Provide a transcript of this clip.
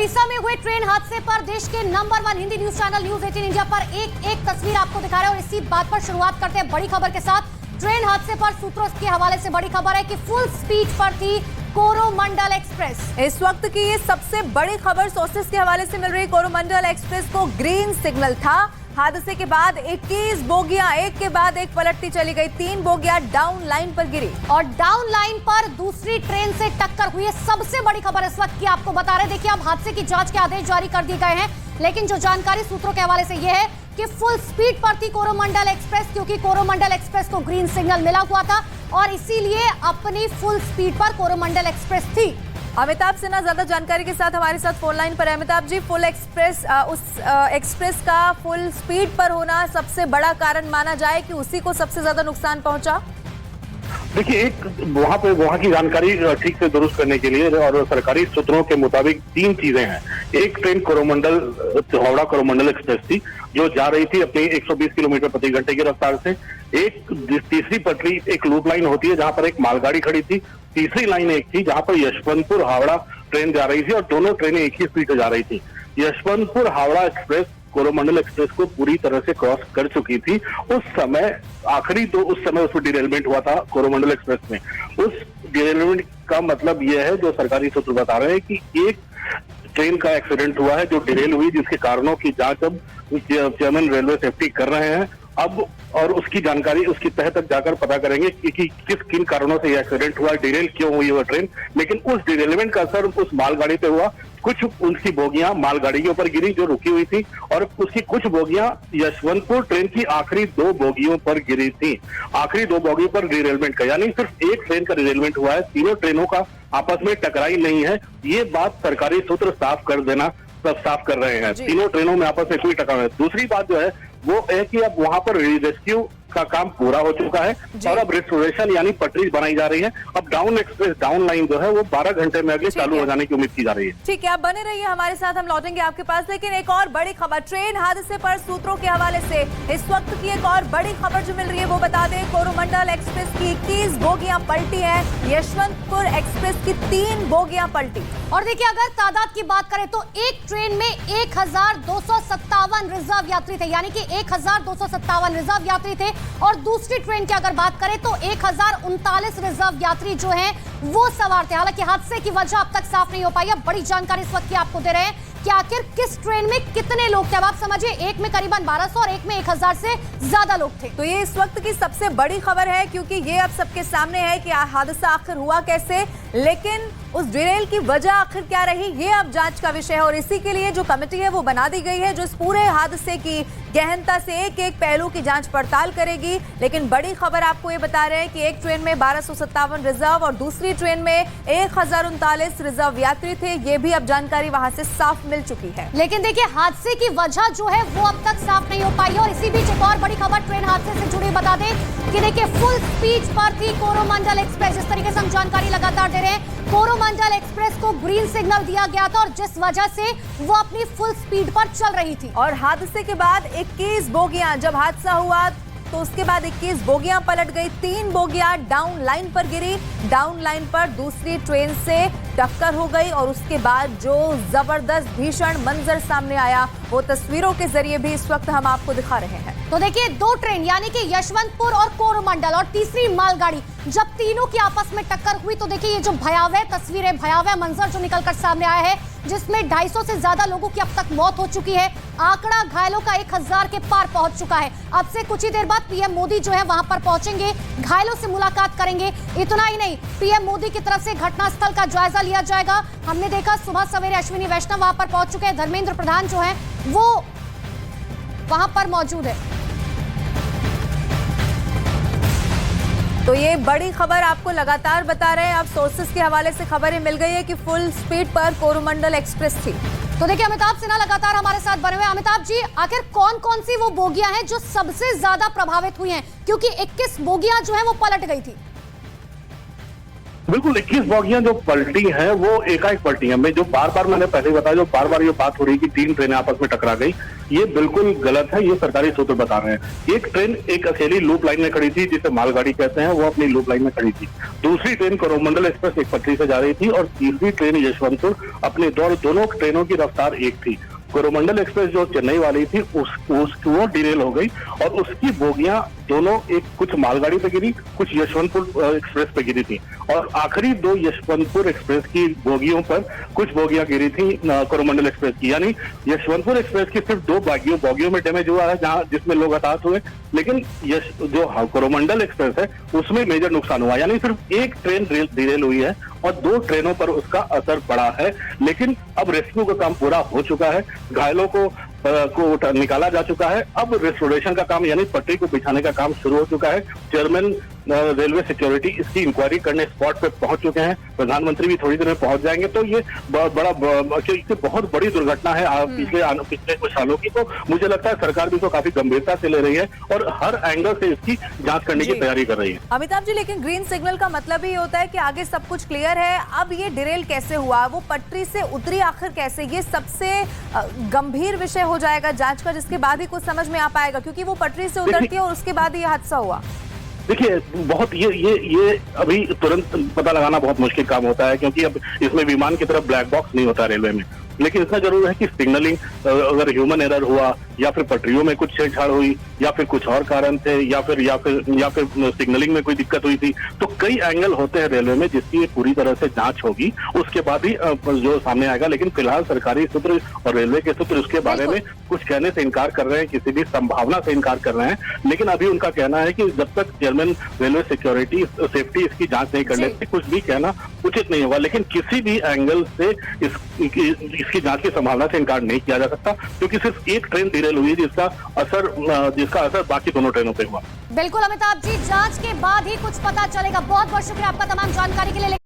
ओडिशा में हुए ट्रेन हादसे पर देश के number 1 Hindi news channel news 18 India पर एक तस्वीर आपको दिखा रहे हैं और इसी बात पर शुरुआत करते हैं बड़ी खबर के साथ। ट्रेन हादसे पर सूत्रों के हवाले से बड़ी खबर है कि फुल स्पीड पर थी कोरोमंडल एक्सप्रेस। इस वक्त की ये सबसे बड़ी खबर सोर्सेस के हवाले से मिल रही। कोरोमंडल एक्सप्रेस को ग्रीन सिग्नल था। हादसे के बाद 21 बोगियां एक के बाद एक पलटती चली गई। 3 बोगियां डाउन लाइन पर गिरी और डाउन लाइन पर दूसरी ट्रेन से टक्कर हुई है। सबसे बड़ी खबर इस वक्त की आपको बता रहे हैं। देखिए, अब हादसे की जांच के आदेश जारी कर दिए गए हैं, लेकिन जो जानकारी सूत्रों के हवाले से यह है कि फुल स्पीड पर थी कोरोमंडल एक्सप्रेस, क्योंकि कोरोमंडल एक्सप्रेस को ग्रीन सिग्नल मिला हुआ था और इसीलिए अपनी फुल स्पीड पर कोरोमंडल एक्सप्रेस थी। अमिताभ सिन्हा ज्यादा जानकारी के साथ हमारे साथ फोन लाइन पर है। Amitabh ji, full express express का फुल स्पीड पर होना सबसे बड़ा कारण माना जाए कि उसी को सबसे ज्यादा नुकसान पहुंचा? देखिए, एक वहां की जानकारी ठीक से दुरुस्त करने के लिए और सरकारी सूत्रों के मुताबिक 3 चीजें हैं। एक ट्रेन कोरोमंडल हावड़ा कोरोमंडल एक्सप्रेस थी जो जा रही थी अपनी 120 किलोमीटर प्रति घंटे की रफ्तार से। एक तीसरी पटरी एक लूप लाइन होती है जहां पर एक मालगाड़ी खड़ी थी। तीसरी लाइन एक थी जहां पर यशवंतपुर हावड़ा ट्रेन जा रही थी और दोनों ट्रेनें एक ही स्पीड से जा रही थी। यशवंतपुर हावड़ा एक्सप्रेस कोरोमंडल एक्सप्रेस को पूरी तरह से क्रॉस कर चुकी थी। उस समय उसमें डिरेलमेंट हुआ था कोरोमंडल एक्सप्रेस में। उस डिरेलमेंट का मतलब यह है, जो सरकारी सूत्र बता रहे हैं, कि एक ट्रेन का एक्सीडेंट हुआ है जो डिरेल हुई, जिसके कारणों की जांच अब चेयरमैन रेलवे सेफ्टी कर रहे हैं अब, और उसकी जानकारी उसकी तह तक जाकर पता करेंगे कि किन कारणों से यह एक्सीडेंट हुआ, डिरेल क्यों हुई वो ट्रेन। लेकिन उस डिरेलमेंट का असर उस मालगाड़ी पे हुआ। कुछ उनकी बोगियां मालगाड़ी के ऊपर गिरी जो रुकी हुई थी और उसकी कुछ बोगियां यशवंतपुर ट्रेन की आखिरी 2 बोगियों पर गिरी थी। आखिरी 2 बोगियों पर डिरेलमेंट का, यानी सिर्फ एक ट्रेन का डिरेलमेंट हुआ है, तीनों ट्रेनों का आपस में टकराई नहीं है। ये बात सरकारी सूत्र साफ कर रहे हैं। तीनों ट्रेनों में आपस में कोई टकराव नहीं। दूसरी बात जो है वो है कि अब वहां पर रेस्क्यू का काम पूरा हो चुका है और अब रिस्टोरेशन यानी पटरी बनाई जा रही है। अब डाउन लाइन जो है वो 12 घंटे में अगले चालू हो जाने की उम्मीद की जा रही है। ठीक है, आप बने रहिए हमारे साथ, हम लौटेंगे आपके पास। लेकिन एक और बड़ी खबर ट्रेन हादसे पर सूत्रों के हवाले से इस वक्त की एक और बड़ी खबर जो मिल रही है वो बता दें। कोरोमंडल एक्सप्रेस की 21 बोगियां पलटी है। यशवंतपुर एक्सप्रेस की 3 बोगियां पलटी। और देखिए, अगर तादाद की बात करें तो एक ट्रेन में 1257 रिजर्व यात्री थे, यानी कि 1257 रिजर्व यात्री थे। और दूसरी ट्रेन की अगर बात करें तो 1039 रिजर्व यात्री जो हैं वो सवार थे। हालांकि हादसे की वजह अब तक साफ नहीं हो पाई है। बड़ी जानकारी इस वक्त की आपको दे रहे हैं कि आखिर किस ट्रेन में कितने लोग थे। अब आप समझिए, एक में करीबन 1200 और एक में 1000 से ज्यादा लोग थे। तो ये इस वक्त की सबसे बड़ी खबर है, क्योंकि ये अब सबके सामने है कि हादसा आखिर हुआ कैसे, लेकिन उस डिरेल की वजह आखिर क्या रही ये अब जांच का विषय है। और इसी के लिए जो कमेटी है वो बना दी गई है जो इस पूरे हादसे की गहनता से एक पहलू की जांच पड़ताल करेगी। लेकिन बड़ी खबर आपको ये बता रहे हैं कि एक ट्रेन में 1257 रिजर्व और दूसरी ट्रेन में 1039 रिजर्व यात्री थे। ये भी अब जानकारी वहां से साफ मिल चुकी है। लेकिन देखिए, हादसे की वजह जो है वो अब तक साफ नहीं हो पाई है। और इसी बीच एक और बड़ी खबर ट्रेन हादसे से जुड़ी बता दें कि देखिए, फुल स्पीड पर थी कोरोमंडल एक्सप्रेस। इस तरीके से हम जानकारी लगातार दे रहे हैं। कोरोमंडल एक्सप्रेस को ग्रीन सिग्नल दिया गया था और जिस वजह से वो अपनी फुल स्पीड पर चल रही थी। और हादसे के बाद 21 बोगियां, जब हादसा हुआ तो उसके बाद 21 बोगियां पलट गई। 3 बोगियां डाउन लाइन पर गिरी। डाउन लाइन पर दूसरी ट्रेन से टक्कर हो गई और उसके बाद जो जबरदस्त भीषण मंजर सामने आया वो तस्वीरों के जरिए भी इस वक्त हम आपको दिखा रहे हैं। तो देखिए, 2 ट्रेन यानी कि यशवंतपुर और कोरोमंडल और तीसरी मालगाड़ी, जब तीनों की आपस में टक्कर हुई तो देखिए ये जो भयावह तस्वीरें, भयावह मंजर जो निकलकर सामने आया है, जिसमें 250 से ज्यादा लोगों की अब तक मौत हो चुकी है। आंकड़ा घायलों का 1000 के पार पहुंच चुका है। अब से कुछ ही देर बाद पीएम मोदी जो है वहां पर पहुंचेंगे, घायलों से मुलाकात करेंगे। इतना ही नहीं, पीएम मोदी की तरफ से घटनास्थल का जायजा लिया जाएगा। हमने देखा सुबह सवेरे अश्विनी वैष्णव वहां पर पहुंच चुके हैं। धर्मेंद्र प्रधान जो है वो वहां पर मौजूद है। तो ये बड़ी खबर आपको लगातार बता रहे हैं। अब सोर्सेस के हवाले से खबरें मिल गई है कि फुल स्पीड पर कोरोमंडल एक्सप्रेस थी। तो देखिए, अमिताभ सिन्हा लगातार हमारे साथ बने हुए। अमिताभ जी, आखिर कौन कौन सी वो बोगियां हैं जो सबसे ज्यादा प्रभावित हुई हैं, क्योंकि 21 बोगियां जो है वो पलट गई थी। बिल्कुल 21 बोगियां जो पलटी हैं वो एकाएक पलटी हैं। मैं जो बार मैंने पहले ही बताया, जो बार ये बात हो रही है कि 3 ट्रेनें आपस में टकरा गई, ये बिल्कुल गलत है। ये सरकारी सूत्र बता रहे हैं। एक ट्रेन एक अकेली लूप लाइन में खड़ी थी, जिसे मालगाड़ी कहते हैं, वो अपनी लूप लाइन में खड़ी थी। दूसरी ट्रेन कोरोमंडल एक्सप्रेस एक पटरी से जा रही थी और तीसरी ट्रेन यशवंतपुर, अपने दोनों ट्रेनों की रफ्तार एक थी। कोरोमंडल एक्सप्रेस जो चेन्नई वाली थी वो डिरेल हो गई और उसकी बोगियां दोनों एक कुछ मालगाड़ी पे गिरी, कुछ यशवंतपुर एक्सप्रेस पे गिरी थी और आखिरी 2 यशवंतपुर एक्सप्रेस की बोगियों पर कुछ बोगियां गिरी थी कोरोमंडल एक्सप्रेस की। यानी यशवंतपुर एक्सप्रेस की सिर्फ 2 बोगियों में डैमेज हुआ है, जहां जिसमें लोग हताहत हुए, लेकिन जो कोरोमंडल एक्सप्रेस है उसमें मेजर नुकसान हुआ। यानी सिर्फ एक ट्रेन डिरेल हुई है और 2 ट्रेनों पर उसका असर पड़ा है। लेकिन अब रेस्क्यू का काम पूरा हो चुका है, घायलों को निकाला जा चुका है। अब रेस्टोरेशन का काम यानी पटरी को बिछाने का काम शुरू हो चुका है। चेयरमैन रेलवे सिक्योरिटी इसकी इंक्वायरी करने स्पॉट पे पहुंच चुके हैं। प्रधानमंत्री भी थोड़ी देर में पहुंच जाएंगे। तो ये बहुत बड़ी दुर्घटना है पिछले कुछ सालों की। तो मुझे लगता है सरकार भी इसको काफी गंभीरता से ले रही है और हर एंगल से इसकी जांच करने की तैयारी कर रही है। अमिताभ जी, लेकिन ग्रीन सिग्नल का मतलब ही होता है कि आगे सब कुछ क्लियर है। अब ये डिरेल कैसे हुआ, वो पटरी से उतरी आखिर कैसे, ये सबसे गंभीर विषय हो जाएगा जांच का, जिसके बाद ही कुछ समझ में आ पाएगा, क्योंकि वो पटरी से उतरती है और उसके बाद ही हादसा हुआ। देखिए, बहुत ये अभी तुरंत पता लगाना बहुत मुश्किल काम होता है, क्योंकि अब इसमें विमान की तरफ ब्लैक बॉक्स नहीं होता रेलवे में। लेकिन इतना जरूर है कि सिग्नलिंग अगर ह्यूमन एरर हुआ या फिर पटरियों में कुछ छेड़छाड़ हुई या फिर कुछ और कारण थे या फिर सिग्नलिंग में कोई दिक्कत हुई थी, तो कई एंगल होते हैं रेलवे में जिसकी पूरी तरह से जांच होगी, उसके बाद ही जो सामने आएगा। लेकिन फिलहाल सरकारी सूत्र और रेलवे के सूत्र उसके बारे में कुछ कहने से इनकार कर रहे हैं, किसी भी संभावना से इनकार कर रहे हैं। लेकिन अभी उनका कहना है कि जब तक चेयरमैन रेलवे सिक्योरिटी सेफ्टी इसकी जांच नहीं कर लेते, कुछ भी कहना उचित नहीं होगा। लेकिन किसी भी एंगल से इसकी जांच की संभावना से इनकार नहीं किया जा सकता, क्योंकि सिर्फ एक ट्रेन डिरेल हुई जिसका असर बाकी दोनों ट्रेनों पे हुआ। बिल्कुल अमिताभ जी, जांच के बाद ही कुछ पता चलेगा। बहुत बहुत शुक्रिया आपका तमाम जानकारी के लिए।